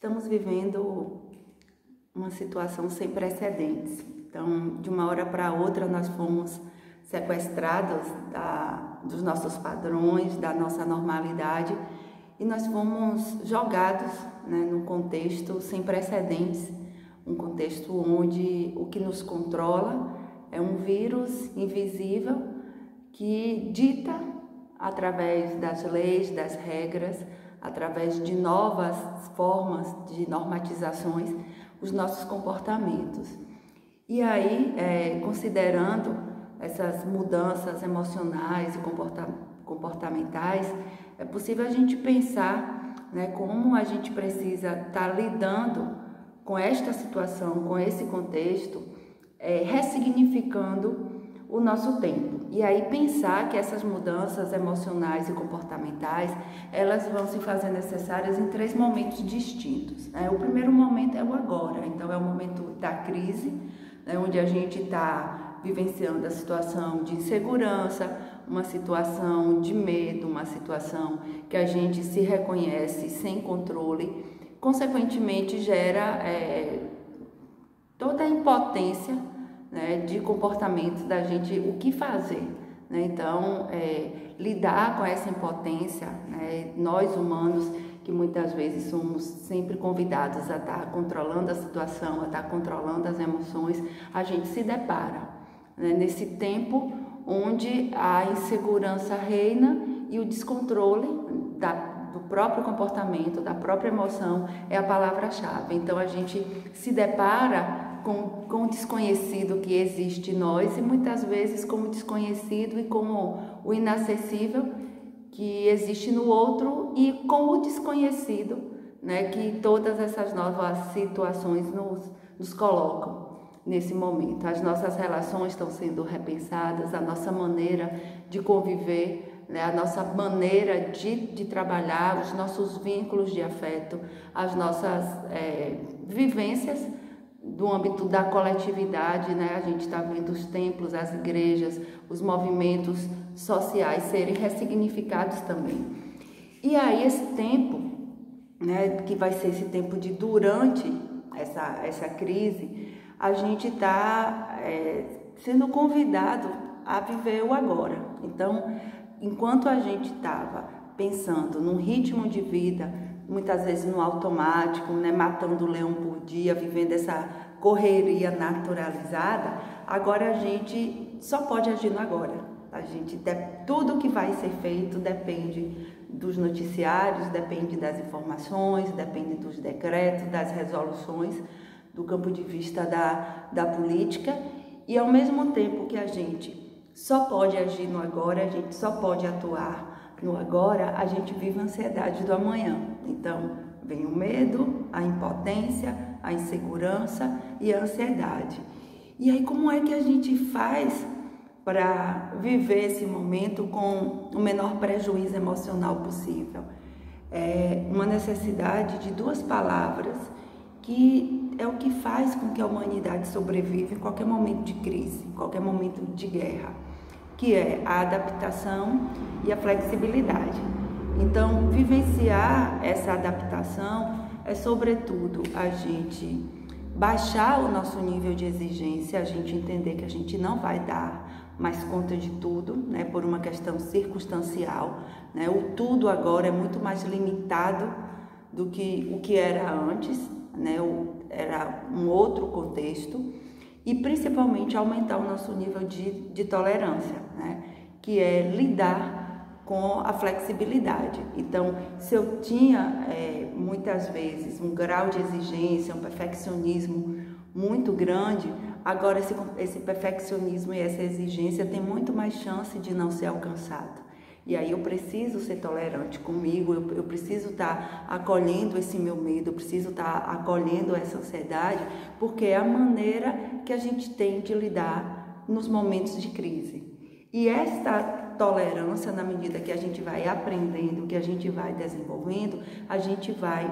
Estamos vivendo uma situação sem precedentes. Então, de uma hora para outra, nós fomos sequestrados dos nossos padrões, da nossa normalidade, e nós fomos jogados, num contexto sem precedentes, um contexto onde o que nos controla é um vírus invisível que dita, através das leis, das regras, através de novas formas de normatizações, os nossos comportamentos. E aí, considerando essas mudanças emocionais e comportamentais, é possível a gente pensar, como a gente precisa estar lidando com esta situação, com esse contexto, ressignificando o nosso tempo. E aí pensar que essas mudanças emocionais e comportamentais, elas vão se fazer necessárias em 3 momentos distintos. O primeiro momento é o agora, então é o momento da crise, onde a gente está vivenciando a situação de insegurança, uma situação de medo, uma situação que a gente se reconhece sem controle, consequentemente gera toda a impotência de comportamento da gente, o que fazer. Então, lidar com essa impotência, nós humanos, que muitas vezes somos sempre convidados a estar controlando a situação, a estar controlando as emoções, a gente se depara nesse tempo onde a insegurança reina e o descontrole do próprio comportamento, da própria emoção é a palavra-chave. Então, a gente se depara com o desconhecido que existe em nós e muitas vezes com o desconhecido e com o inacessível que existe no outro e com o desconhecido, que todas essas novas situações nos colocam nesse momento. As nossas relações estão sendo repensadas, a nossa maneira de conviver, a nossa maneira de trabalhar, os nossos vínculos de afeto, as nossas vivências do âmbito da coletividade, a gente está vendo os templos, as igrejas, os movimentos sociais serem ressignificados também. E aí esse tempo, que vai ser esse tempo de durante essa crise, a gente está sendo convidado a viver o agora. Então, enquanto a gente estava pensando num ritmo de vida, muitas vezes no automático, matando um leão por dia, vivendo essa correria naturalizada, agora a gente só pode agir no agora. Tudo que vai ser feito depende dos noticiários, depende das informações, depende dos decretos, das resoluções, do campo de vista da política, e ao mesmo tempo que a gente só pode agir no agora, a gente só pode atuar no agora, a gente vive a ansiedade do amanhã. Então, vem o medo, a impotência, a insegurança e a ansiedade. E aí, como é que a gente faz para viver esse momento com o menor prejuízo emocional possível? É uma necessidade de 2 palavras que é o que faz com que a humanidade sobreviva em qualquer momento de crise, em qualquer momento de guerra, que é a adaptação e a flexibilidade. Então, vivenciar essa adaptação é, sobretudo, a gente baixar o nosso nível de exigência, a gente entender que a gente não vai dar mais conta de tudo, por uma questão circunstancial, o tudo agora é muito mais limitado do que o que era antes, era um outro contexto, e principalmente aumentar o nosso nível de tolerância, que é lidar com a flexibilidade. Então, se eu tinha muitas vezes um grau de exigência, um perfeccionismo muito grande, agora esse perfeccionismo e essa exigência tem muito mais chance de não ser alcançado. E aí eu preciso ser tolerante comigo, eu preciso estar acolhendo esse meu medo, eu preciso estar acolhendo essa ansiedade, porque é a maneira que a gente tem de lidar nos momentos de crise. E esta tolerância, na medida que a gente vai aprendendo, que a gente vai desenvolvendo, a gente vai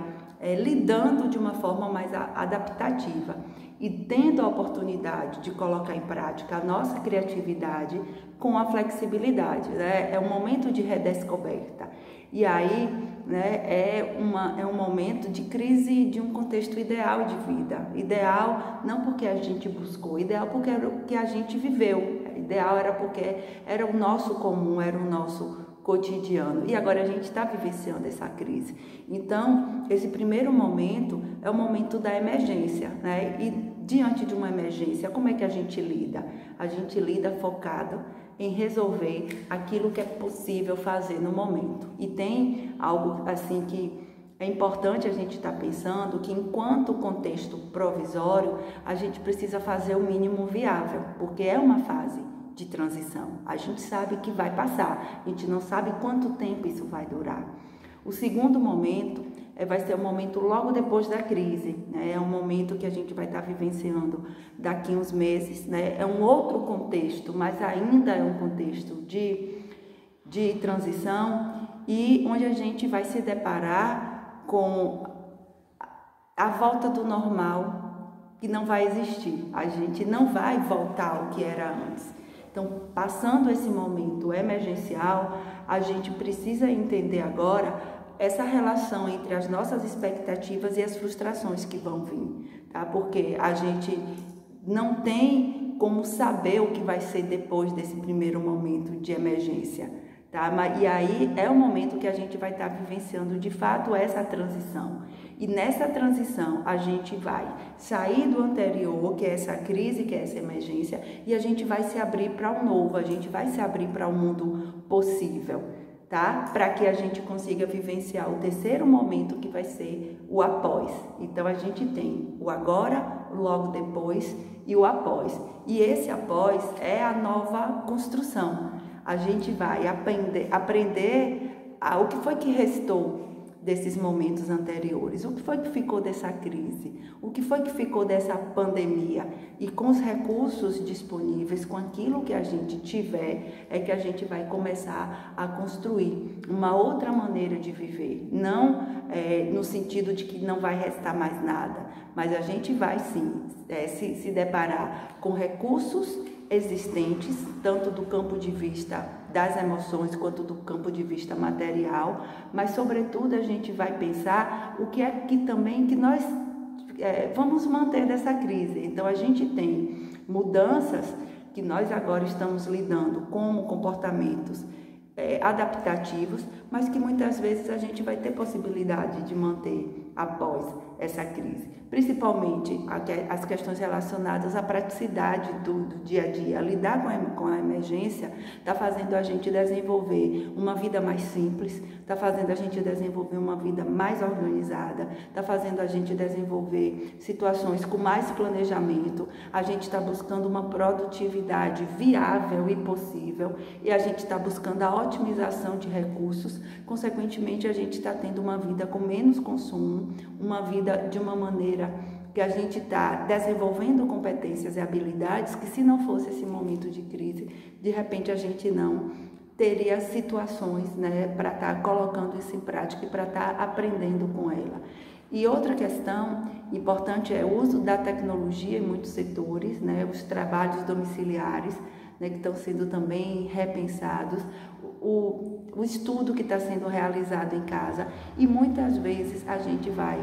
lidando de uma forma mais adaptativa e tendo a oportunidade de colocar em prática a nossa criatividade com a flexibilidade, É um momento de redescoberta. E aí né, é um momento de crise de um contexto ideal de vida. Ideal não porque a gente buscou, ideal porque era o que a gente viveu. Ideal era porque era o nosso comum, era o nosso cotidiano. E agora a gente está vivenciando essa crise. Então, esse primeiro momento é o momento da emergência, né? E diante de uma emergência, como é que a gente lida? A gente lida focado em resolver aquilo que é possível fazer no momento. E tem algo assim que é importante a gente estar pensando, que enquanto contexto provisório, a gente precisa fazer o mínimo viável, porque é uma fase de transição. A gente sabe que vai passar, a gente não sabe quanto tempo isso vai durar. O segundo momento vai ser o momento logo depois da crise, né? É um momento que a gente vai estar vivenciando daqui uns meses, né? É um outro contexto, mas ainda é um contexto de transição e onde a gente vai se deparar com a volta do normal que não vai existir. A gente não vai voltar ao que era antes. Então, passando esse momento emergencial, a gente precisa entender agora essa relação entre as nossas expectativas e as frustrações que vão vir, tá? Porque a gente não tem como saber o que vai ser depois desse primeiro momento de emergência, tá? E aí é o momento que a gente vai estar vivenciando de fato essa transição. E nessa transição a gente vai sair do anterior, que é essa crise, que é essa emergência, e a gente vai se abrir para o novo, a gente vai se abrir para o mundo possível, tá? Para que a gente consiga vivenciar o terceiro momento, que vai ser o após. Então a gente tem o agora, o logo depois e o após. E esse após é a nova construção. A gente vai aprender o que foi que restou desses momentos anteriores, o que foi que ficou dessa crise, o que foi que ficou dessa pandemia, e com os recursos disponíveis, com aquilo que a gente tiver, é que a gente vai começar a construir uma outra maneira de viver, não no sentido de que não vai restar mais nada, mas a gente vai sim se deparar com recursos existentes, tanto do campo de vista das emoções quanto do campo de vista material, mas sobretudo a gente vai pensar o que é que também que nós vamos manter dessa crise. Então a gente tem mudanças que nós agora estamos lidando como comportamentos adaptativos, mas que muitas vezes a gente vai ter possibilidade de manter após essa crise, principalmente as questões relacionadas à praticidade do dia a dia. Lidar com a emergência está fazendo a gente desenvolver uma vida mais simples, está fazendo a gente desenvolver uma vida mais organizada, está fazendo a gente desenvolver situações com mais planejamento, a gente está buscando uma produtividade viável e possível, e a gente está buscando a otimização de recursos, consequentemente a gente está tendo uma vida com menos consumo, uma vida de uma maneira que a gente está desenvolvendo competências e habilidades que, se não fosse esse momento de crise, de repente a gente não teria situações, né, para estar colocando isso em prática e para estar aprendendo com ela. E outra questão importante é o uso da tecnologia em muitos setores, né, os trabalhos domiciliares, né, que estão sendo também repensados, o estudo que está sendo realizado em casa, e muitas vezes a gente vai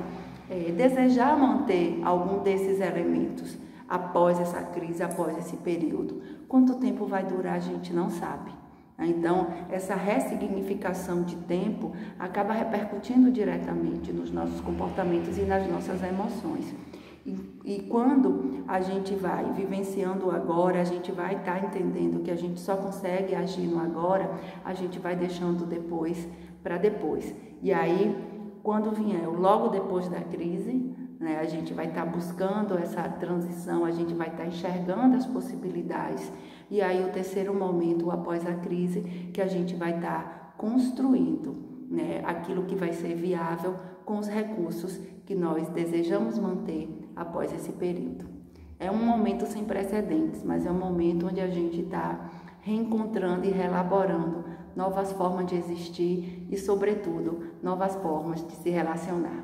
desejar manter algum desses elementos após essa crise, após esse período. Quanto tempo vai durar, a gente não sabe. Então, essa ressignificação de tempo acaba repercutindo diretamente nos nossos comportamentos e nas nossas emoções. E quando a gente vai vivenciando o agora, a gente vai estar entendendo que a gente só consegue agir no agora, a gente vai deixando depois para depois. E aí, quando vier logo depois da crise, né, a gente vai estar buscando essa transição, a gente vai estar enxergando as possibilidades. E aí o terceiro momento, após a crise, que a gente vai estar construindo, né, aquilo que vai ser viável com os recursos que nós desejamos manter após esse período. É um momento sem precedentes, mas é um momento onde a gente está reencontrando e reelaborando novas formas de existir e, sobretudo, novas formas de se relacionar.